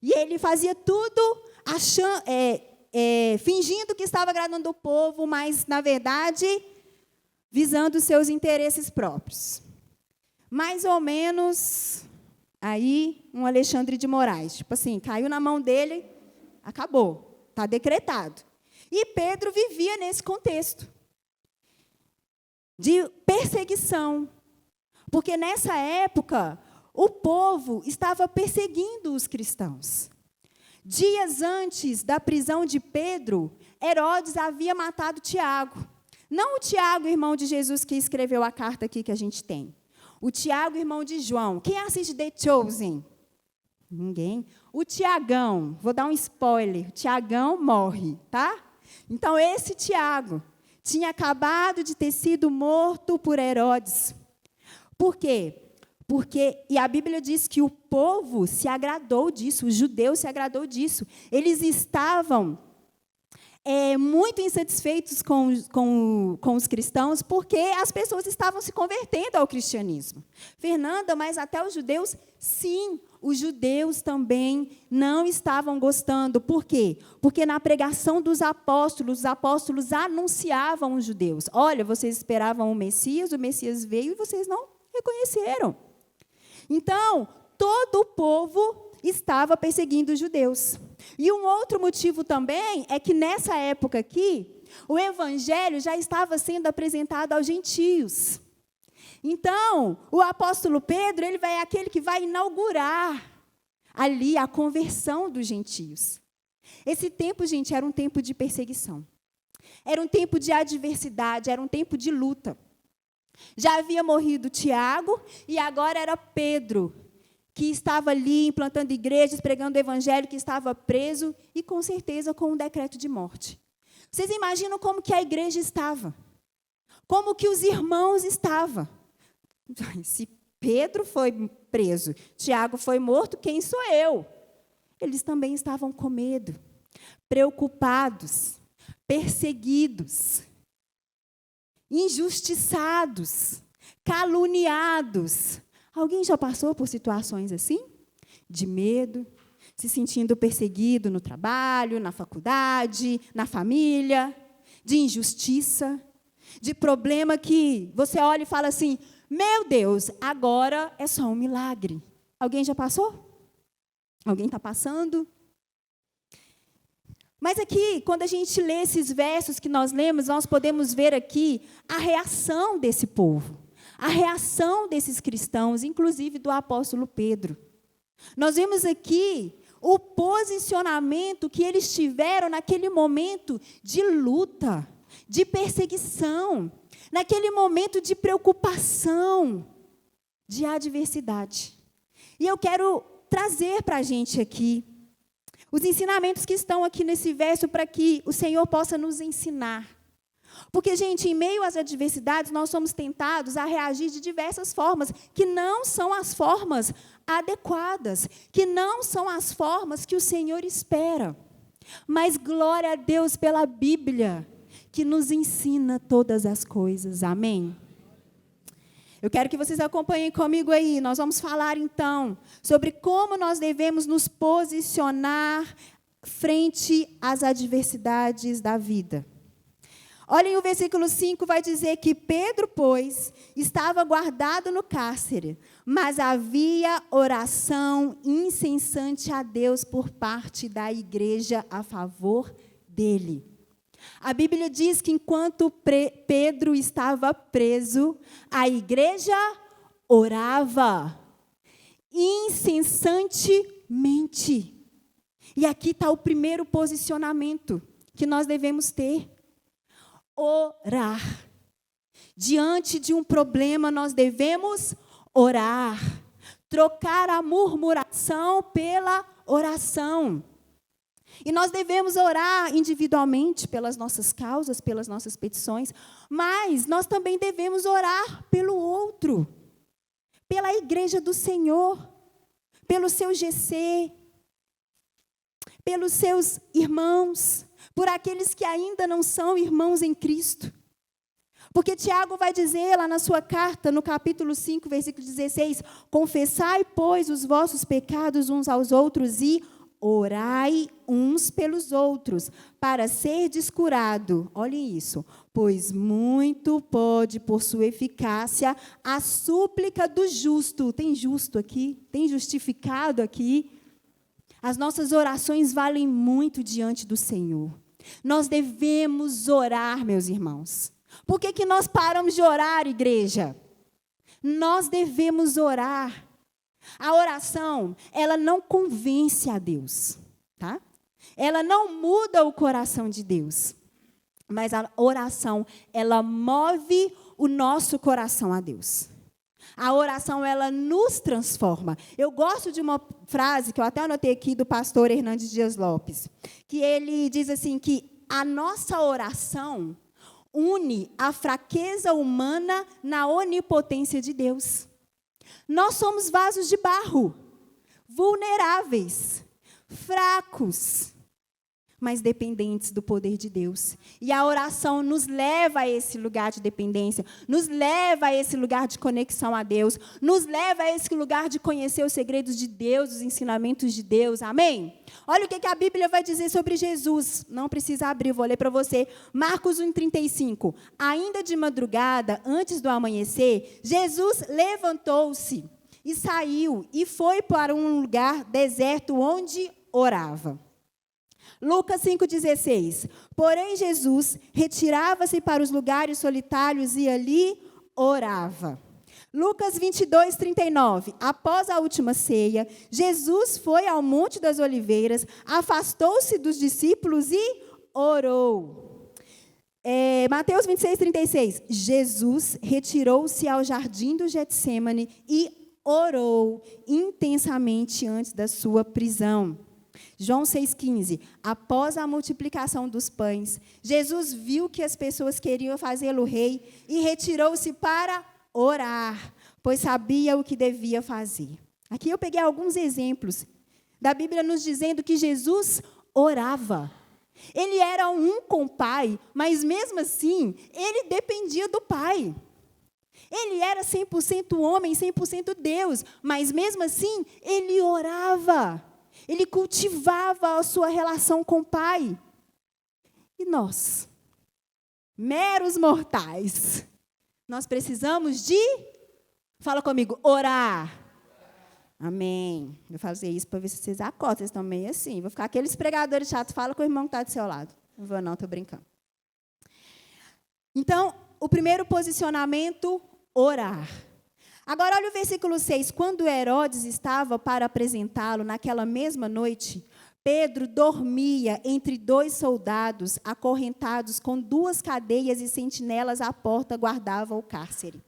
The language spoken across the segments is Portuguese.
E ele fazia tudo fingindo que estava agradando o povo, mas, na verdade, visando os seus interesses próprios. Mais ou menos, aí, um Alexandre de Moraes. Tipo assim, caiu na mão dele, acabou, está decretado. E Pedro vivia nesse contexto de perseguição. Porque, nessa época, o povo estava perseguindo os cristãos. Dias antes da prisão de Pedro, Herodes havia matado Tiago. Não o Tiago, irmão de Jesus, que escreveu a carta aqui que a gente tem. O Tiago, irmão de João. Quem assiste The Chosen? Ninguém. O Tiagão, vou dar um spoiler, o Tiagão morre, tá? Então, esse Tiago tinha acabado de ter sido morto por Herodes. Por quê? E a Bíblia diz que o povo se agradou disso, os judeus se agradou disso. Eles estavam muito insatisfeitos com os cristãos, porque as pessoas estavam se convertendo ao cristianismo. Fernanda, mas até os judeus, sim, os judeus também não estavam gostando. Por quê? Porque na pregação dos apóstolos, os apóstolos anunciavam os judeus. Olha, vocês esperavam o Messias veio e vocês não reconheceram. Então, todo o povo estava perseguindo os judeus. E um outro motivo também é que, nessa época aqui, o evangelho já estava sendo apresentado aos gentios. Então, o apóstolo Pedro, ele é aquele que vai inaugurar ali a conversão dos gentios. Esse tempo, gente, era um tempo de perseguição. Era um tempo de adversidade, era um tempo de luta. Já havia morrido Tiago e agora era Pedro, que estava ali implantando igrejas, pregando o evangelho, que estava preso e, com certeza, com um decreto de morte. Vocês imaginam como que a igreja estava? Como que os irmãos estavam? Se Pedro foi preso, Tiago foi morto, quem sou eu? Eles também estavam com medo, preocupados, perseguidos, injustiçados, caluniados. Alguém já passou por situações assim? De medo, se sentindo perseguido no trabalho, na faculdade, na família, de injustiça, de problema que você olha e fala assim, meu Deus, agora é só um milagre. Alguém já passou? Alguém está passando? Mas aqui, quando a gente lê esses versos que nós lemos, nós podemos ver aqui a reação desse povo, a reação desses cristãos, inclusive do apóstolo Pedro. Nós vemos aqui o posicionamento que eles tiveram naquele momento de luta, de perseguição, naquele momento de preocupação, de adversidade. E eu quero trazer para a gente aqui os ensinamentos que estão aqui nesse verso para que o Senhor possa nos ensinar. Porque, gente, em meio às adversidades, nós somos tentados a reagir de diversas formas, que não são as formas adequadas, que não são as formas que o Senhor espera. Mas glória a Deus pela Bíblia, que nos ensina todas as coisas. Amém? Eu quero que vocês acompanhem comigo aí. Nós vamos falar, então, sobre como nós devemos nos posicionar frente às adversidades da vida. Olhem, o versículo 5 vai dizer que Pedro, pois, estava guardado no cárcere, mas havia oração incessante a Deus por parte da igreja a favor dele. A Bíblia diz que enquanto Pedro estava preso, a igreja orava incessantemente. E aqui está o primeiro posicionamento que nós devemos ter. Orar. Diante de um problema, nós devemos orar. Trocar a murmuração pela oração. E nós devemos orar individualmente pelas nossas causas, pelas nossas petições, mas nós também devemos orar pelo outro, pela igreja do Senhor, pelo seu GC, pelos seus irmãos, por aqueles que ainda não são irmãos em Cristo. Porque Tiago vai dizer lá na sua carta, no capítulo 5, versículo 16, confessai, pois, os vossos pecados uns aos outros e orai uns pelos outros, para serdes curado. Olhem isso. Pois muito pode, por sua eficácia, a súplica do justo. Tem justo aqui? Tem justificado aqui? As nossas orações valem muito diante do Senhor. Nós devemos orar, meus irmãos. Por que nós paramos de orar, igreja? Nós devemos orar. A oração, ela não convence a Deus, tá? Ela não muda o coração de Deus. Mas a oração, ela move o nosso coração a Deus. A oração, ela nos transforma. Eu gosto de uma frase que eu até anotei aqui do pastor Hernandes Dias Lopes, que ele diz assim que a nossa oração une a fraqueza humana na onipotência de Deus. Nós somos vasos de barro, vulneráveis, fracos, mas dependentes do poder de Deus. E a oração nos leva a esse lugar de dependência, nos leva a esse lugar de conexão a Deus, nos leva a esse lugar de conhecer os segredos de Deus, os ensinamentos de Deus. Amém? Olha o que a Bíblia vai dizer sobre Jesus. Não precisa abrir, vou ler para você. Marcos 1,35. Ainda de madrugada, antes do amanhecer, Jesus levantou-se e saiu e foi para um lugar deserto onde orava. Lucas 5,16. Porém, Jesus retirava-se para os lugares solitários e ali orava. Lucas 22:39. Após a última ceia, Jesus foi ao Monte das Oliveiras, afastou-se dos discípulos e orou. Mateus 26:36. Jesus retirou-se ao jardim do Getsêmani e orou intensamente antes da sua prisão. João 6,15. Após a multiplicação dos pães, Jesus viu que as pessoas queriam fazê-lo rei e retirou-se para orar, pois sabia o que devia fazer. Aqui eu peguei alguns exemplos da Bíblia nos dizendo que Jesus orava. Ele era um com o Pai, mas mesmo assim, ele dependia do Pai. Ele era 100% homem, 100% Deus, mas mesmo assim, ele orava. Ele cultivava a sua relação com o Pai. E nós, meros mortais, nós precisamos de, fala comigo, orar. Amém. Eu vou fazer isso para ver se vocês acordam. Vocês estão meio assim. Vou ficar aqueles pregadores chatos. Fala com o irmão que está do seu lado. Não vou não, estou brincando. Então, o primeiro posicionamento, orar. Agora, olha o versículo 6. Quando Herodes estava para apresentá-lo naquela mesma noite, Pedro dormia entre 2 soldados acorrentados com 2 cadeias e sentinelas à porta guardavam o cárcere.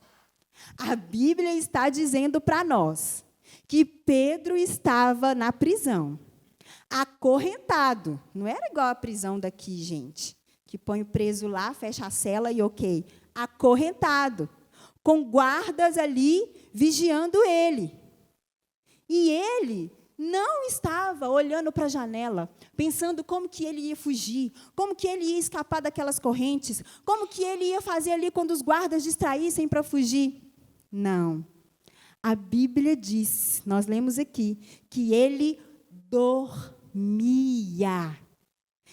A Bíblia está dizendo para nós que Pedro estava na prisão, acorrentado. Não era igual a prisão daqui, gente, que põe o preso lá, fecha a cela e ok. Acorrentado, com guardas ali vigiando ele. E ele não estava olhando para a janela, pensando como que ele ia fugir, como que ele ia escapar daquelas correntes, como que ele ia fazer ali quando os guardas distraíssem para fugir. Não. A Bíblia diz, nós lemos aqui, que ele dormia.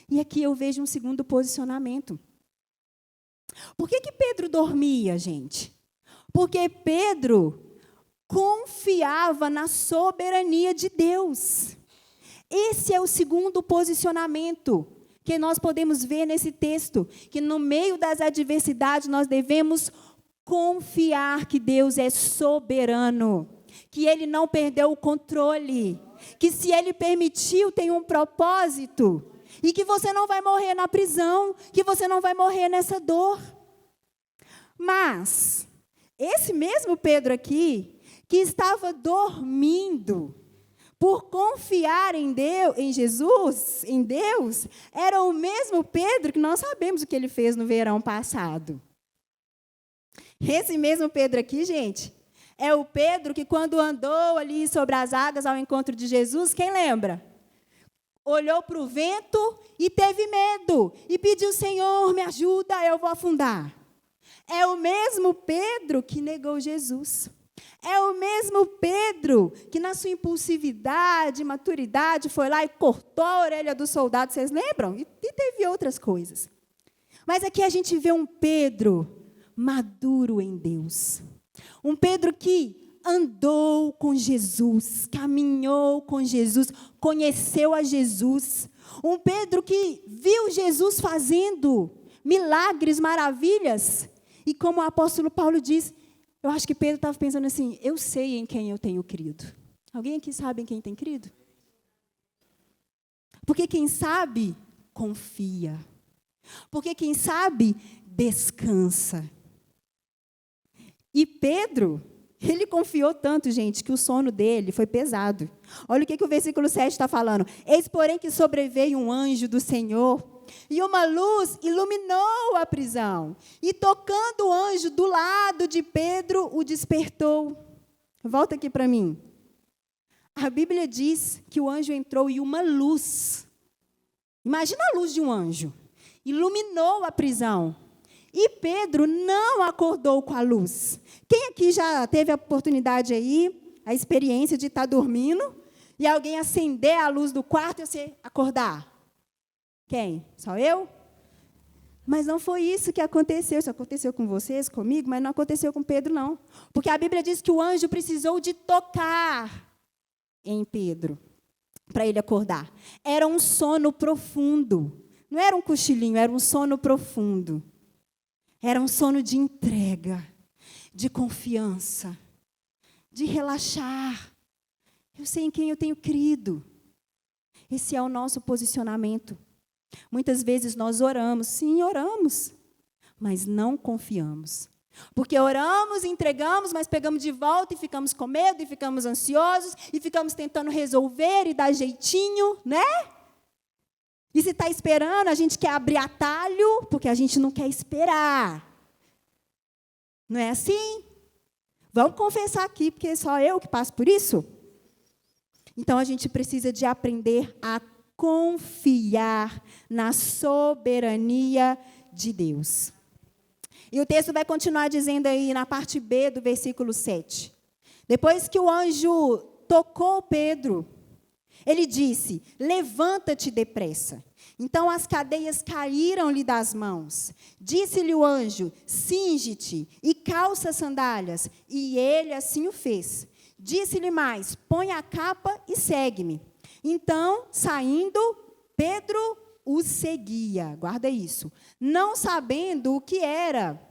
E aqui eu vejo um segundo posicionamento. Por que Pedro dormia, gente? Porque Pedro confiava na soberania de Deus. Esse é o segundo posicionamento que nós podemos ver nesse texto, que no meio das adversidades nós devemos confiar que Deus é soberano, que Ele não perdeu o controle, que se Ele permitiu tem um propósito, e que você não vai morrer na prisão, que você não vai morrer nessa dor. Mas esse mesmo Pedro aqui, que estava dormindo, por confiar em Deus, em Jesus, em Deus, era o mesmo Pedro que nós sabemos o que ele fez no verão passado. Esse mesmo Pedro aqui, gente, é o Pedro que quando andou ali sobre as águas ao encontro de Jesus, quem lembra? Olhou para o vento e teve medo, e pediu, Senhor, me ajuda, eu vou afundar. É o mesmo Pedro que negou Jesus. É o mesmo Pedro que, na sua impulsividade, maturidade, foi lá e cortou a orelha do soldado, vocês lembram? E teve outras coisas. Mas aqui a gente vê um Pedro maduro em Deus. Um Pedro que andou com Jesus, caminhou com Jesus, conheceu a Jesus. Um Pedro que viu Jesus fazendo milagres, maravilhas. E como o apóstolo Paulo diz, eu acho que Pedro estava pensando assim, eu sei em quem eu tenho crido. Alguém aqui sabe em quem tem crido? Porque quem sabe, confia. Porque quem sabe, descansa. E Pedro, ele confiou tanto, gente, que o sono dele foi pesado. Olha o que o versículo 7 está falando. Eis, porém, que sobreveio um anjo do Senhor, e uma luz iluminou a prisão. E tocando o anjo do lado de Pedro, o despertou. Volta aqui para mim. A Bíblia diz que o anjo entrou e uma luz. Imagina a luz de um anjo. Iluminou a prisão. E Pedro não acordou com a luz. Quem aqui já teve a oportunidade aí, a experiência de estar dormindo, e alguém acender a luz do quarto e você acordar? Quem? Só eu? Mas não foi isso que aconteceu. Isso aconteceu com vocês, comigo, mas não aconteceu com Pedro, não. Porque a Bíblia diz que o anjo precisou de tocar em Pedro para ele acordar. Era um sono profundo. Não era um cochilinho, era um sono profundo. Era um sono de entrega, de confiança, de relaxar. Eu sei em quem eu tenho crido. Esse é o nosso posicionamento. Muitas vezes nós oramos, sim, oramos, mas não confiamos. Porque oramos, entregamos, mas pegamos de volta e ficamos com medo, e ficamos ansiosos, e ficamos tentando resolver e dar jeitinho, né? E se está esperando, a gente quer abrir atalho, porque a gente não quer esperar. Não é assim? Vamos confessar aqui, porque só eu que passo por isso? Então, a gente precisa de aprender a confiar na soberania de Deus. E o texto vai continuar dizendo aí na parte B do versículo 7. Depois que o anjo tocou Pedro, ele disse, levanta-te depressa. Então as cadeias caíram-lhe das mãos. Disse-lhe o anjo, cinge-te e calça as sandálias. E ele assim o fez. Disse-lhe mais, põe a capa e segue-me. Então, saindo, Pedro o seguia. Guarda isso. Não sabendo o que era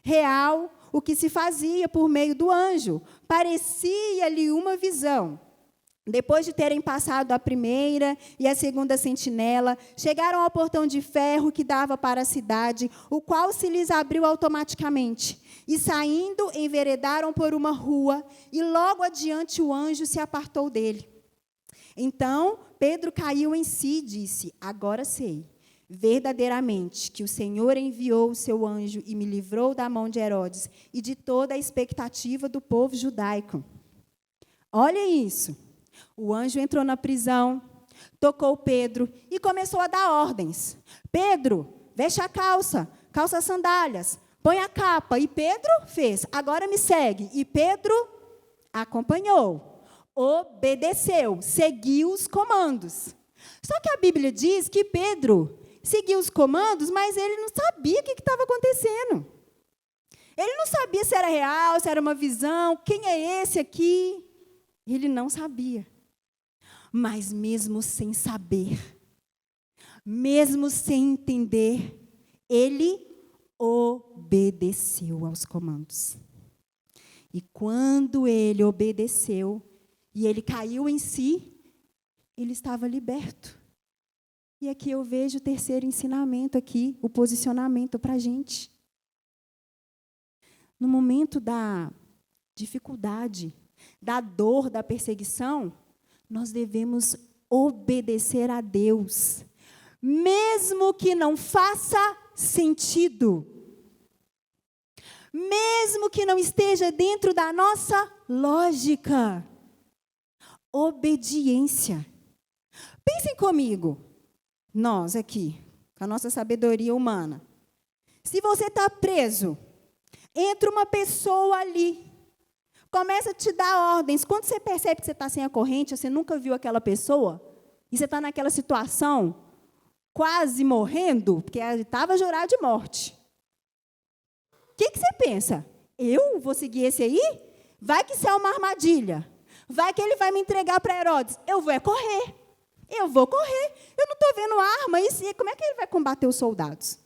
real, o que se fazia por meio do anjo. Parecia-lhe uma visão. Depois de terem passado a primeira e a segunda sentinela, chegaram ao portão de ferro que dava para a cidade, o qual se lhes abriu automaticamente. E saindo, enveredaram por uma rua, e logo adiante o anjo se apartou dele. Então, Pedro caiu em si e disse, agora sei, verdadeiramente, que o Senhor enviou o seu anjo e me livrou da mão de Herodes e de toda a expectativa do povo judaico. Olha isso. O anjo entrou na prisão, tocou Pedro e começou a dar ordens. Pedro, veste a calça, calça as sandálias, põe a capa. E Pedro fez, agora me segue. E Pedro acompanhou, obedeceu, seguiu os comandos. Só que a Bíblia diz que Pedro seguiu os comandos, mas ele não sabia o que estava acontecendo. Ele não sabia se era real, se era uma visão, quem é esse aqui? Ele não sabia. Mas mesmo sem saber, mesmo sem entender, ele obedeceu aos comandos. E quando ele obedeceu, e ele caiu em si, ele estava liberto. E aqui eu vejo o terceiro ensinamento aqui, o posicionamento para a gente. No momento da dificuldade, da dor, da perseguição, nós devemos obedecer a Deus, mesmo que não faça sentido, mesmo que não esteja dentro da nossa lógica. Obediência. Pensem comigo, nós aqui, com a nossa sabedoria humana. Se você está preso, entra uma pessoa ali, começa a te dar ordens. Quando você percebe que você está sem a corrente, você nunca viu aquela pessoa, e você está naquela situação, quase morrendo, porque estava a jurar de morte. O que você pensa? Eu vou seguir esse aí? Vai que isso é uma armadilha. Vai que ele vai me entregar para Herodes. Eu vou correr. Eu vou correr. Eu não estou vendo arma. E como é que ele vai combater os soldados?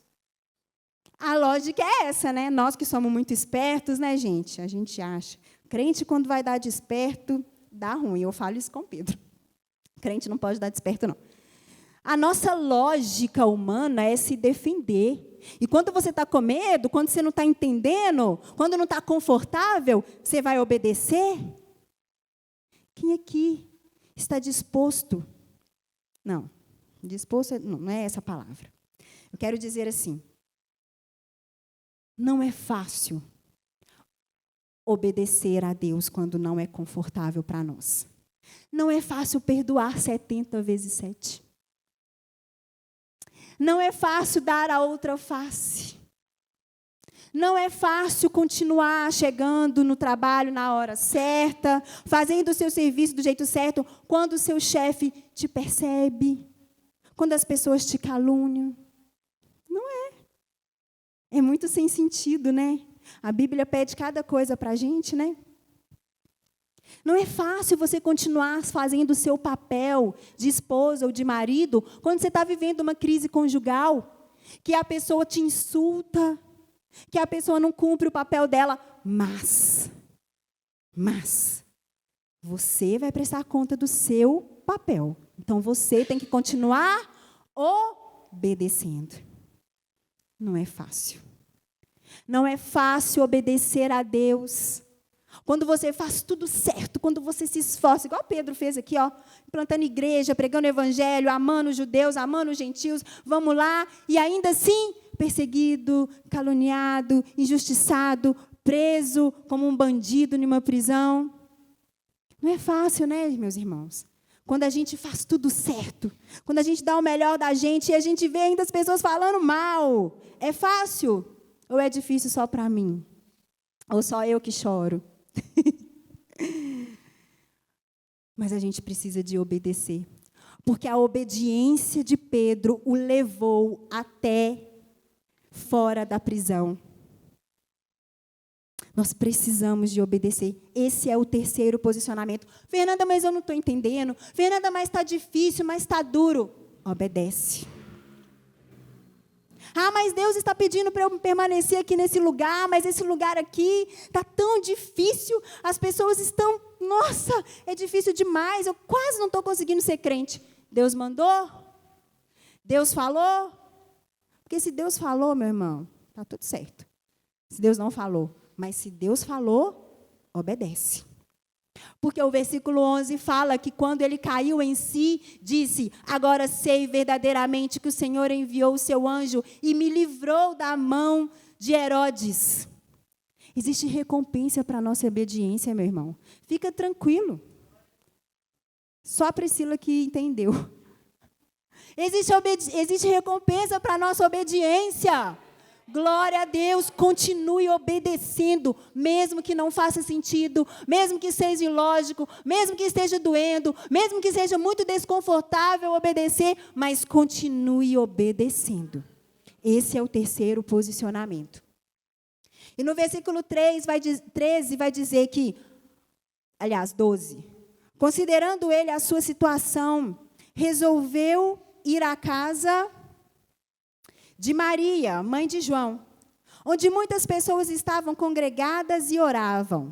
A lógica é essa, né? Nós que somos muito espertos, né, gente? A gente acha. Crente, quando vai dar de esperto, dá ruim. Eu falo isso com Pedro. Crente não pode dar de esperto, não. A nossa lógica humana é se defender. E quando você está com medo, quando você não está entendendo, quando não está confortável, você vai obedecer? Quem aqui está disposto? Não, disposto não é essa a palavra. Eu quero dizer assim, não é fácil obedecer a Deus quando não é confortável para nós. Não é fácil perdoar 70 vezes 7. Não é fácil dar a outra face. Não é fácil continuar chegando no trabalho na hora certa, fazendo o seu serviço do jeito certo, quando o seu chefe te percebe, quando as pessoas te caluniam. Não é. É muito sem sentido, né? A Bíblia pede cada coisa para a gente, né? Não é fácil você continuar fazendo o seu papel de esposa ou de marido quando você está vivendo uma crise conjugal, que a pessoa te insulta, que a pessoa não cumpre o papel dela, mas você vai prestar conta do seu papel. Então, você tem que continuar obedecendo. Não é fácil. Não é fácil obedecer a Deus. Quando você faz tudo certo, quando você se esforça, igual Pedro fez aqui, ó, plantando igreja, pregando o evangelho, amando os judeus, amando os gentios, vamos lá, e ainda assim, perseguido, caluniado, injustiçado, preso como um bandido em uma prisão. Não é fácil, né, meus irmãos? Quando a gente faz tudo certo, quando a gente dá o melhor da gente e a gente vê ainda as pessoas falando mal, é fácil ou é difícil só para mim? Ou só eu que choro? Mas a gente precisa de obedecer, porque a obediência de Pedro o levou até fora da prisão. Nós precisamos de obedecer. Esse é o terceiro posicionamento. Fernanda, mas eu não estou entendendo. Fernanda, mas está difícil, mas está duro. Obedece. Ah, mas Deus está pedindo para eu permanecer aqui nesse lugar, mas esse lugar aqui está tão difícil, as pessoas estão, nossa, é difícil demais, eu quase não estou conseguindo ser crente. Deus mandou? Deus falou? Porque se Deus falou, meu irmão, está tudo certo. Se Deus não falou, mas se Deus falou, obedece. Porque o versículo 11 fala que quando ele caiu em si, disse, agora sei verdadeiramente que o Senhor enviou o seu anjo e me livrou da mão de Herodes. Existe recompensa para a nossa obediência, meu irmão. Fica tranquilo. Só a Priscila que entendeu. Existe recompensa para a nossa obediência. Glória a Deus, continue obedecendo, mesmo que não faça sentido, mesmo que seja ilógico, mesmo que esteja doendo, mesmo que seja muito desconfortável obedecer, mas continue obedecendo. Esse é o terceiro posicionamento. E no versículo 13 vai dizer que, aliás, 12, considerando ele a sua situação, resolveu ir à casa de Maria, mãe de João, onde muitas pessoas estavam congregadas e oravam.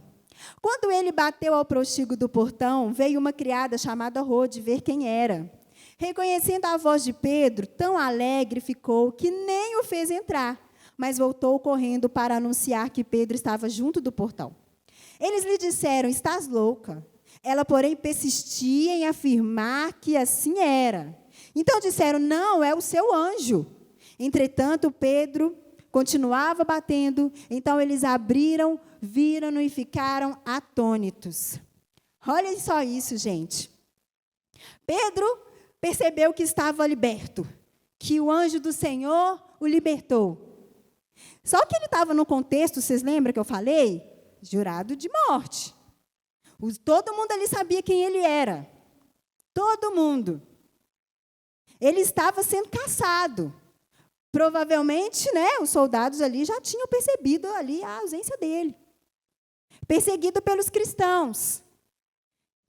Quando ele bateu ao prostíbulo do portão, veio uma criada chamada Rode ver quem era. Reconhecendo a voz de Pedro, tão alegre ficou que nem o fez entrar, mas voltou correndo para anunciar que Pedro estava junto do portão. Eles lhe disseram, estás louca. Ela, porém, persistia em afirmar que assim era. Então disseram, não, é o seu anjo. Entretanto, Pedro continuava batendo, então eles abriram, viram-no e ficaram atônitos. Olha só isso, gente. Pedro percebeu que estava liberto, que o anjo do Senhor o libertou. Só que ele estava no contexto, vocês lembram que eu falei? Jurado de morte. Todo mundo ali sabia quem ele era. Todo mundo. Ele estava sendo caçado. Provavelmente, né, os soldados ali já tinham percebido ali a ausência dele. Perseguido pelos cristãos.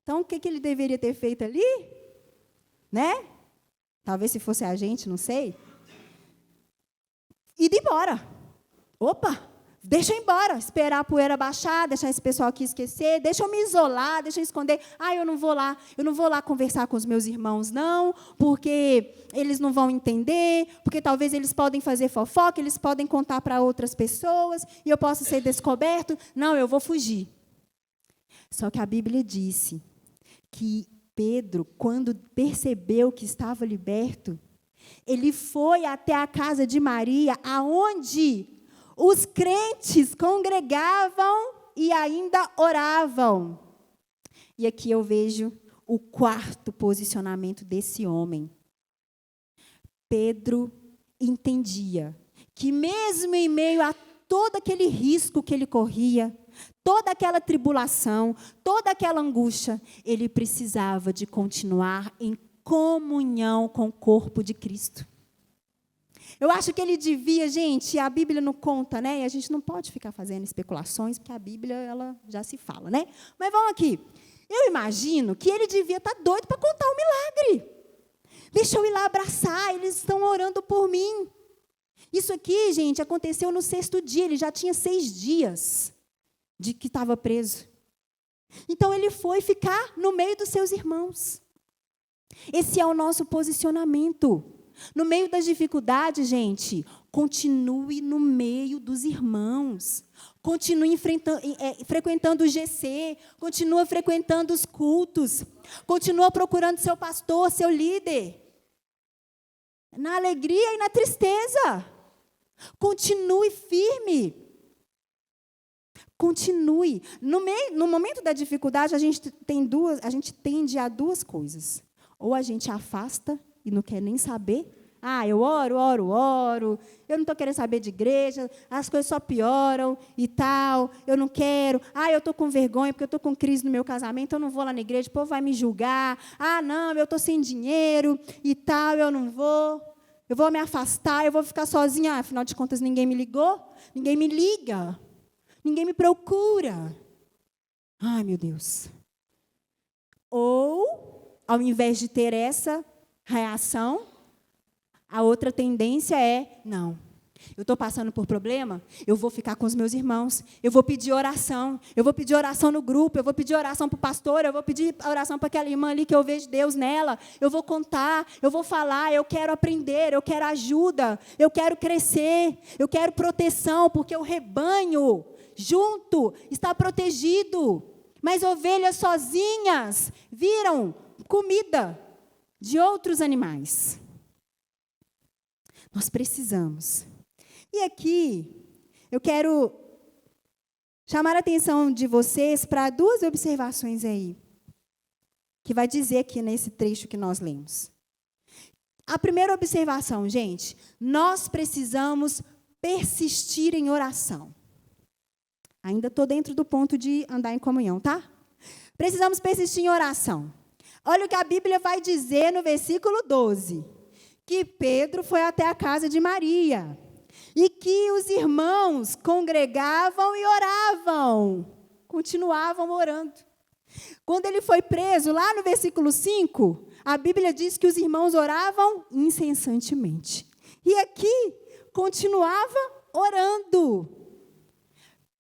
Então, o que ele deveria ter feito ali? Né? Talvez se fosse a gente, não sei. Ir embora. Opa, deixa eu ir embora. Esperar a poeira baixar, deixar esse pessoal aqui esquecer, deixa eu me isolar, deixa eu esconder. Eu não vou lá conversar com os meus irmãos, não, porque eles não vão entender, porque talvez eles podem fazer fofoca, eles podem contar para outras pessoas, e eu posso ser descoberto. Não, eu vou fugir. Só que a Bíblia disse que Pedro, quando percebeu que estava liberto, ele foi até a casa de Maria, aonde os crentes congregavam e ainda oravam. E aqui eu vejo o quarto posicionamento desse homem. Pedro entendia que mesmo em meio a todo aquele risco que ele corria, toda aquela tribulação, toda aquela angústia, ele precisava de continuar em comunhão com o corpo de Cristo. Eu acho que ele devia, gente, a Bíblia não conta, né? E a gente não pode ficar fazendo especulações, porque a Bíblia ela já se fala, né? Mas vamos aqui. Eu imagino que ele devia estar doido para contar o milagre. Deixa eu ir lá abraçar, eles estão orando por mim. Isso aqui, gente, aconteceu no 6º dia, ele já tinha 6 dias de que estava preso. Então, ele foi ficar no meio dos seus irmãos. Esse é o nosso posicionamento. No meio das dificuldades, gente, continue no meio dos irmãos. Continue frequentando o GC, continue frequentando os cultos, continue procurando seu pastor, seu líder. Na alegria e na tristeza. Continue firme. Continue. No momento da dificuldade, a gente tende a duas coisas. Ou a gente afasta e não quer nem saber. Eu oro. Eu não estou querendo saber de igreja. As coisas só pioram e tal. Eu não quero. Eu estou com vergonha porque eu estou com crise no meu casamento. Eu não vou lá na igreja. O povo vai me julgar. Não, eu estou sem dinheiro e tal. Eu não vou. Eu vou me afastar. Eu vou ficar sozinha. Afinal de contas, ninguém me ligou. Ninguém me liga. Ninguém me procura. Ai, meu Deus. Ou, ao invés de ter essa reação, a outra tendência é, não, eu estou passando por problema, eu vou ficar com os meus irmãos, eu vou pedir oração no grupo, eu vou pedir oração para o pastor, eu vou pedir oração para aquela irmã ali que eu vejo Deus nela, eu vou contar, eu vou falar, eu quero aprender, eu quero ajuda, eu quero crescer, eu quero proteção, porque o rebanho junto está protegido, mas ovelhas sozinhas viram comida de outros animais. Nós precisamos. E aqui, eu quero chamar a atenção de vocês para 2 observações aí, que vai dizer aqui nesse trecho que nós lemos. A primeira observação, gente, nós precisamos persistir em oração. Ainda estou dentro do ponto de andar em comunhão, tá? Precisamos persistir em oração. Olha o que a Bíblia vai dizer no versículo 12. Que Pedro foi até a casa de Maria. E que os irmãos congregavam e oravam. Continuavam orando. Quando ele foi preso, lá no versículo 5, a Bíblia diz que os irmãos oravam incessantemente. E aqui, continuava orando.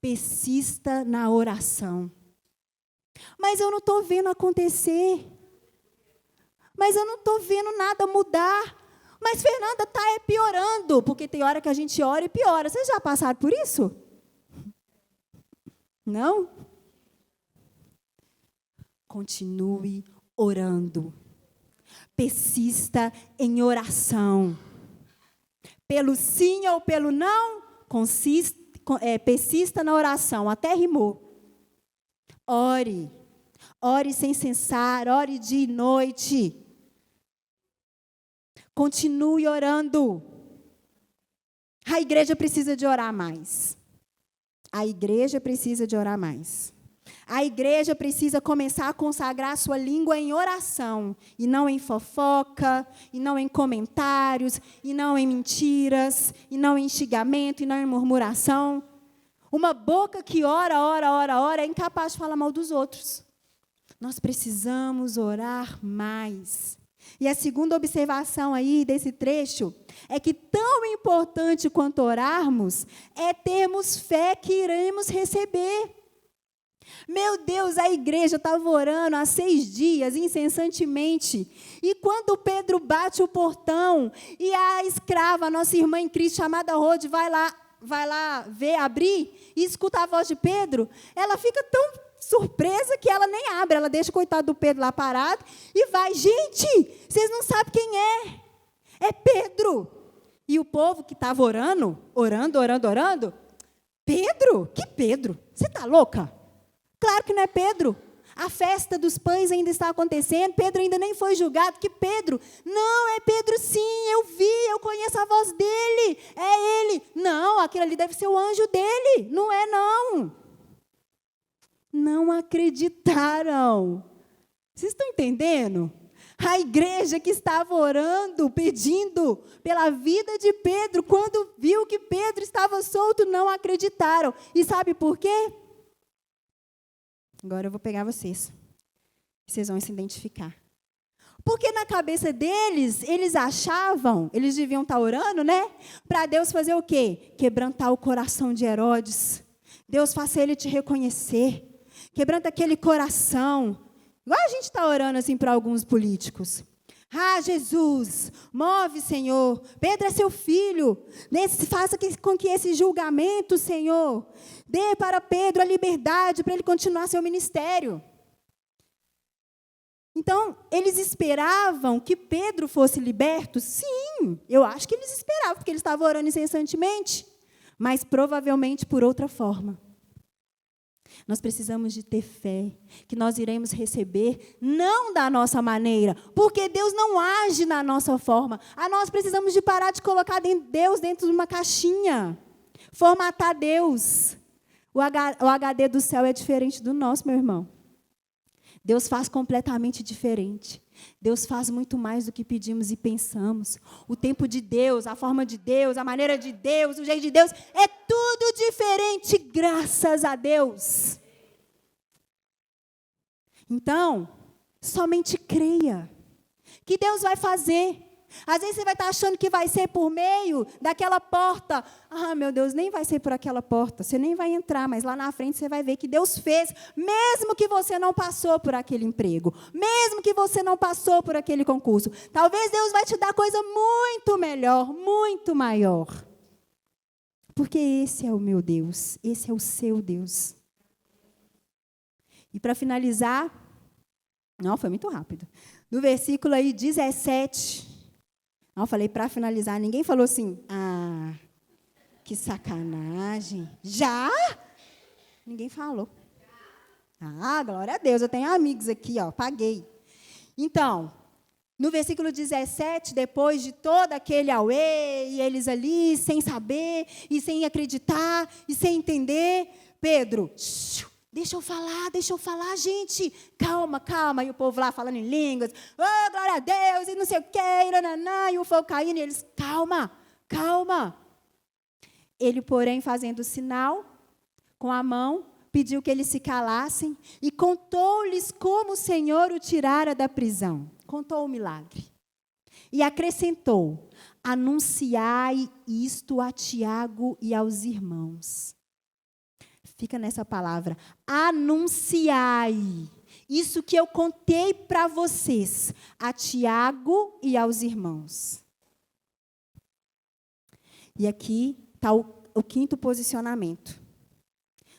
Persista na oração. Mas eu não estou vendo acontecer. Mas eu não estou vendo nada mudar. Mas, Fernanda, está piorando. Porque tem hora que a gente ora e piora. Vocês já passaram por isso? Não? Continue orando. Persista em oração. Pelo sim ou pelo não, persista na oração. Até rimou. Ore. Ore sem cessar. Ore dia e noite. Continue orando. A igreja precisa de orar mais. A igreja precisa de orar mais. A igreja precisa começar a consagrar a sua língua em oração, e não em fofoca, e não em comentários, e não em mentiras, e não em xingamento, e não em murmuração. Uma boca que ora, é incapaz de falar mal dos outros. Nós precisamos orar mais. E a segunda observação aí desse trecho é que tão importante quanto orarmos é termos fé que iremos receber. Meu Deus, a igreja estava orando há 6 dias, incessantemente. E quando Pedro bate o portão e a escrava, a nossa irmã em Cristo, chamada Rode, vai lá ver, abrir, e escuta a voz de Pedro, ela fica tão surpresa que ela nem abre, ela deixa o coitado do Pedro lá parado e vai. Gente, vocês não sabem quem é? É Pedro. E o povo que estava orando, Pedro? Que Pedro? Você está louca? Claro que não é Pedro. A festa dos pães ainda está acontecendo, Pedro ainda nem foi julgado. Que Pedro? Não, é Pedro sim, eu conheço a voz dele, é ele. Não, aquele ali deve ser o anjo dele, não é não. Não acreditaram. Vocês estão entendendo? A igreja que estava orando, pedindo pela vida de Pedro, quando viu que Pedro estava solto, não acreditaram. E sabe por quê? Agora eu vou pegar vocês. Vocês vão se identificar. Porque na cabeça deles, eles achavam, eles deviam estar orando, né? Para Deus fazer o quê? Quebrantar o coração de Herodes. Deus faça ele te reconhecer. Quebranta aquele coração. Igual a gente está orando assim para alguns políticos. Ah, Jesus, move, Senhor. Pedro é seu filho. Faça com que esse julgamento, Senhor, dê para Pedro a liberdade para ele continuar seu ministério. Então, eles esperavam que Pedro fosse liberto? Sim, eu acho que eles esperavam, porque eles estavam orando incessantemente, mas provavelmente por outra forma. Nós precisamos de ter fé, que nós iremos receber, não da nossa maneira, porque Deus não age na nossa forma. Nós precisamos de parar de colocar Deus dentro de uma caixinha, formatar Deus. O HD do céu é diferente do nosso, meu irmão. Deus faz completamente diferente. Deus faz muito mais do que pedimos e pensamos. O tempo de Deus, a forma de Deus, a maneira de Deus, o jeito de Deus, é tudo diferente, graças a Deus. Então, somente creia que Deus vai fazer. Às vezes você vai estar achando que vai ser por meio daquela porta. Ah, meu Deus, nem vai ser por aquela porta. Você nem vai entrar, mas lá na frente você vai ver que Deus fez, mesmo que você não passou por aquele emprego, mesmo que você não passou por aquele concurso. Talvez Deus vai te dar coisa muito melhor, muito maior. Porque esse é o meu Deus, esse é o seu Deus. E para finalizar, não, foi muito rápido. No versículo aí 17... Eu falei para finalizar, ninguém falou assim, que sacanagem. Já? Ninguém falou. Glória a Deus, eu tenho amigos aqui, paguei. Então, no versículo 17, depois de todo aquele auê, e eles ali sem saber, e sem acreditar, e sem entender, Pedro, deixa eu falar, gente. Calma. E o povo lá falando em línguas. Oh, glória a Deus, e não sei o quê, e o fogo caindo. E eles, calma. Ele, porém, fazendo sinal com a mão, pediu que eles se calassem e contou-lhes como o Senhor o tirara da prisão. Contou o milagre. E acrescentou, anunciai isto a Tiago e aos irmãos. Fica nessa palavra, anunciai. Isso que eu contei para vocês, a Tiago e aos irmãos. E aqui está o quinto posicionamento.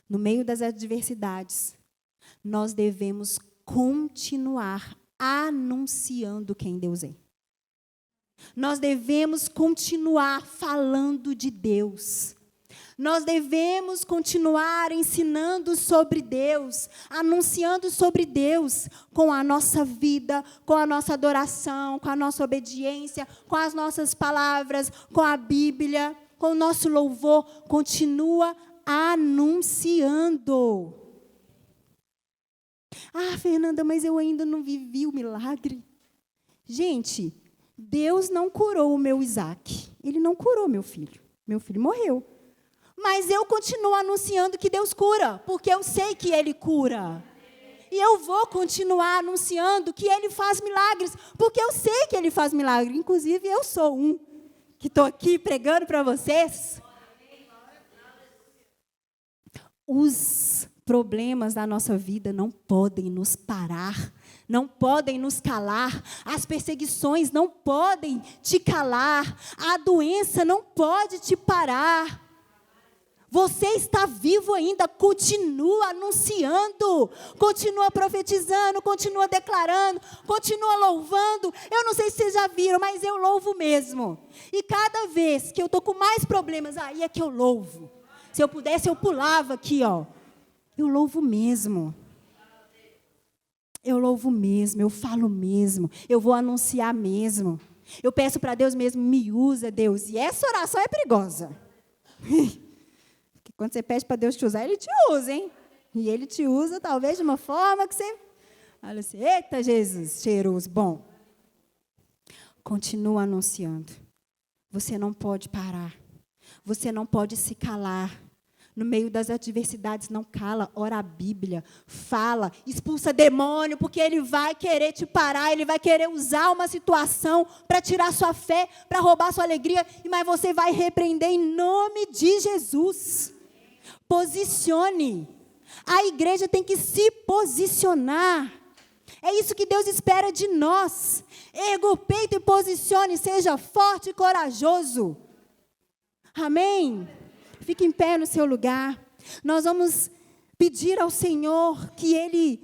No meio das adversidades, nós devemos continuar anunciando quem Deus é. Nós devemos continuar falando de Deus. Nós devemos continuar ensinando sobre Deus, anunciando sobre Deus, com a nossa vida, com a nossa adoração, com a nossa obediência, com as nossas palavras, com a Bíblia, com o nosso louvor. Continua anunciando. Ah, Fernanda, mas eu ainda não vivi o milagre. Gente, Deus não curou o meu Isaac. Ele não curou meu filho. Meu filho morreu. Mas eu continuo anunciando que Deus cura, porque eu sei que Ele cura. E eu vou continuar anunciando que Ele faz milagres, porque eu sei que Ele faz milagres. Inclusive, eu sou um que estou aqui pregando para vocês. Os problemas da nossa vida não podem nos parar, não podem nos calar. As perseguições não podem te calar. A doença não pode te parar. Você está vivo ainda, continua anunciando, continua profetizando, continua declarando, continua louvando. Eu não sei se vocês já viram, mas eu louvo mesmo. E cada vez que eu estou com mais problemas, aí é que eu louvo. Se eu pudesse, eu pulava aqui, ó. Eu louvo mesmo. Eu louvo mesmo, eu falo mesmo, eu vou anunciar mesmo. Eu peço para Deus mesmo, me usa, Deus. E essa oração é perigosa. Quando você pede para Deus te usar, Ele te usa, hein? E Ele te usa, talvez, de uma forma que você... Olha assim, eita, Jesus, cheiroso. Bom, continua anunciando. Você não pode parar. Você não pode se calar. No meio das adversidades, não cala, ora a Bíblia, fala, expulsa demônio, porque ele vai querer te parar, ele vai querer usar uma situação para tirar sua fé, para roubar sua alegria, mas você vai repreender em nome de Jesus. Posicione. A igreja tem que se posicionar. É isso que Deus espera de nós. Erga o peito e posicione, seja forte e corajoso. Amém? Fique em pé no seu lugar. Nós vamos pedir ao Senhor que Ele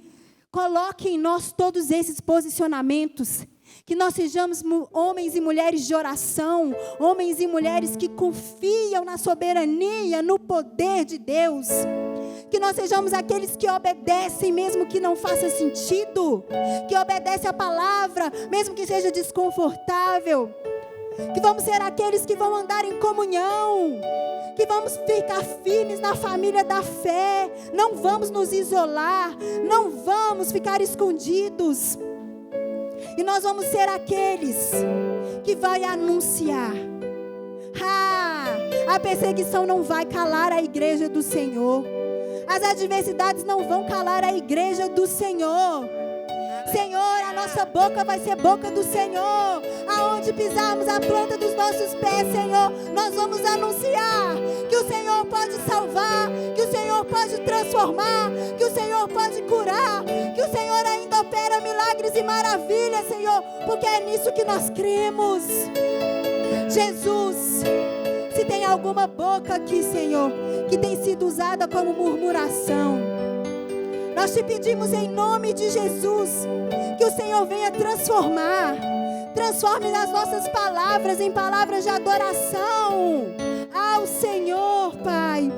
coloque em nós todos esses posicionamentos. Que nós sejamos homens e mulheres de oração, homens e mulheres que confiam na soberania, no poder de Deus. Que nós sejamos aqueles que obedecem, mesmo que não faça sentido. Que obedecem a palavra, mesmo que seja desconfortável. Que vamos ser aqueles que vão andar em comunhão. Que vamos ficar firmes na família da fé. Não vamos nos isolar. Não vamos ficar escondidos. E nós vamos ser aqueles que vai anunciar. A perseguição não vai calar a igreja do Senhor. As adversidades não vão calar a igreja do Senhor. Senhor, a nossa boca vai ser boca do Senhor. Aonde pisarmos a planta dos nossos pés, Senhor, nós vamos anunciar que o Senhor pode salvar, que o Senhor pode transformar, que o Senhor pode curar, que o Senhor ainda opera milagres e maravilhas, Senhor, porque é nisso que nós cremos. Jesus, se tem alguma boca aqui, Senhor, que tem sido usada como murmuração, nós te pedimos em nome de Jesus, que o Senhor venha transformar. Transforme as nossas palavras em palavras de adoração ao Senhor, Pai.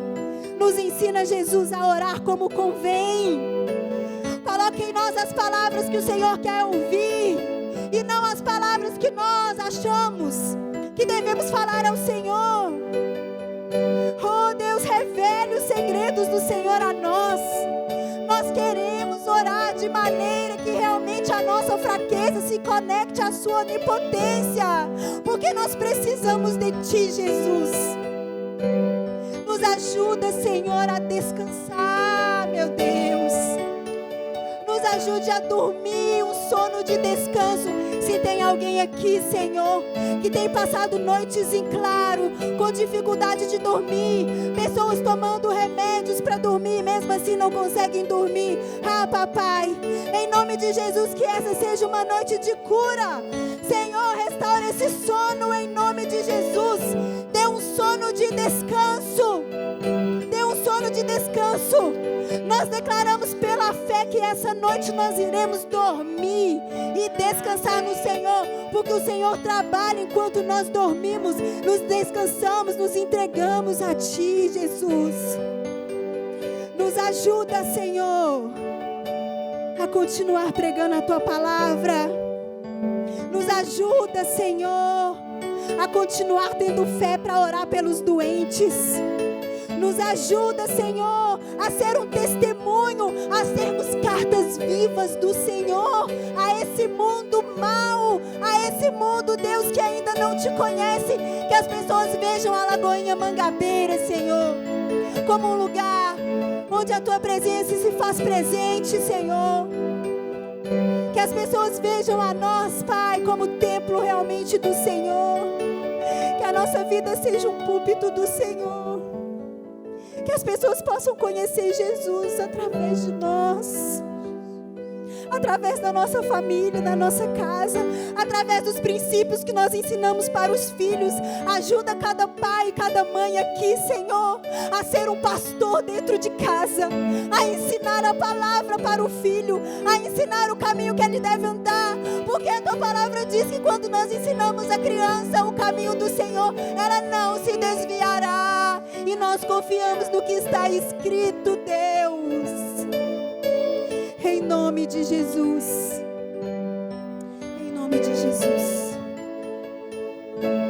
Nos ensina, Jesus, a orar como convém. Coloque em nós as palavras que o Senhor quer ouvir, e não as palavras que nós achamos que devemos falar ao Senhor. Oh, Deus, revele os segredos do Senhor a nós. Nós queremos orar de maneira que realmente a nossa fraqueza se conecte à sua onipotência, porque nós precisamos de Ti, Jesus. Nos ajuda, Senhor, a descansar, meu Deus. Nos ajude a dormir um sono de descanso. Se tem alguém aqui, Senhor, que tem passado noites em claro, com dificuldade de dormir, pessoas tomando remédios para dormir, mesmo assim não conseguem dormir. Papai, em nome de Jesus, que essa seja uma noite de cura. Senhor, restaura esse sono em nome de Jesus. Dê um sono de descanso. Dê um sono de descanso. Nós declaramos pela fé que essa noite nós iremos dormir e descansar no Senhor, porque o Senhor trabalha enquanto nós dormimos, nos descansamos, nos entregamos a Ti, Jesus. Nos ajuda, Senhor, a continuar pregando a Tua palavra. Nos ajuda, Senhor, a continuar tendo fé para orar pelos doentes. Nos ajuda, Senhor, a ser um testemunho, a sermos cartas vivas do Senhor a esse mundo mau, a esse mundo, Deus, que ainda não te conhece. Que as pessoas vejam a Lagoinha Mangabeira, Senhor, como um lugar onde a tua presença se faz presente, Senhor. Que as pessoas vejam a nós, Pai, como templo realmente do Senhor. Que a nossa vida seja um púlpito do Senhor. Que as pessoas possam conhecer Jesus através de nós, através da nossa família, da nossa casa, através dos princípios que nós ensinamos para os filhos. Ajuda cada pai e cada mãe aqui, Senhor, a ser um pastor dentro de casa, a ensinar a palavra para o filho, a ensinar o caminho que ele deve andar, porque a tua palavra diz que quando nós ensinamos a criança o caminho do Senhor, ela não se desviará, e nós confiamos no que está escrito, Deus. Em nome de Jesus. Em nome de Jesus.